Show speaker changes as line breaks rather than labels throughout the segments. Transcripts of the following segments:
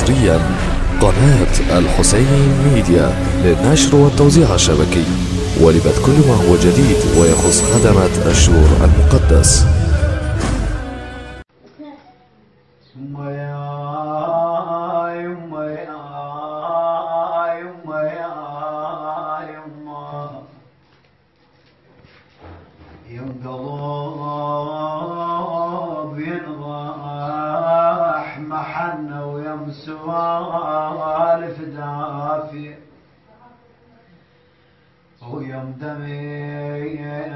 حصريا قناة الحسيني ميديا للنشر والتوزيع الشبكي ولبث كل ما هو جديد ويخص خدمة الشهور المقدس.
يوم قلوب ينضح محنة ويوم سوالف دافية ويوم دميع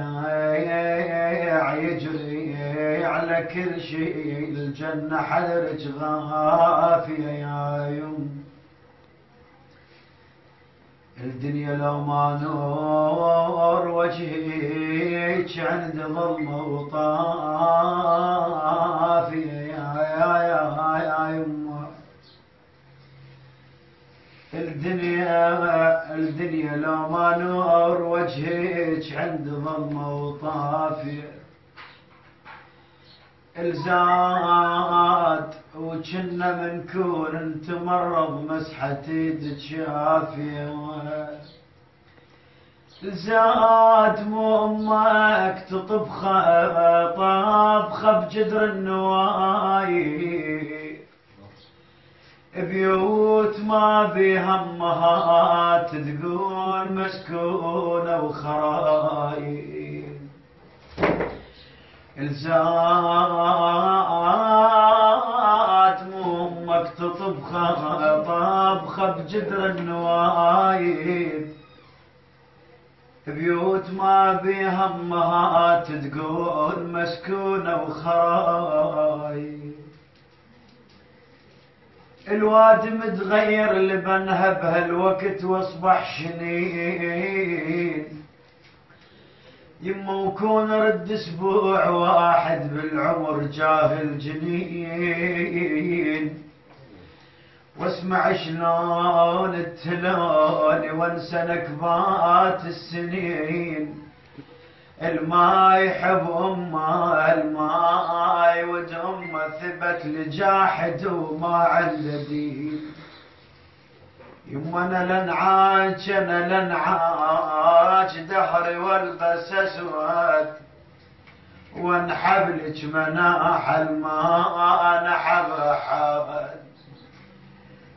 يجري على كل شيء الجنة حذرك غافية يا يوم الدنيا لو ما نور وجهك عند ظلمة وطافية يا يما الدنيا لو ما نور وجهك عند ظلمة وطافية الزاد وجنا منكون انت مرض مسحة ايدك شافية زاد مو امك تطبخه طبخه بجدر النواي بيوت ما بيها امهات تقول مسكونة وخرايب الزاد مو امك تطبخه طبخه بجدر النوايب بيوت ما بيها امهات تقول مسكونة وخرايب الواد متغير لبنها بهالوقت واصبح شنين يما وكون رد اسبوع واحد بالعمر جاهل جنين واسمع شلون التلال وانسى نكبات السنين الما يحب امه الما يود امه ثبت لجاحد وما عنده دين يما انا لنعاج دهري والبس اسود وانحبلك مناح الماء نحب حبد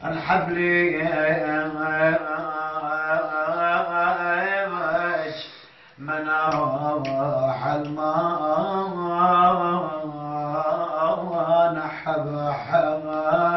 انحبلي مناح الماء نحب حبد.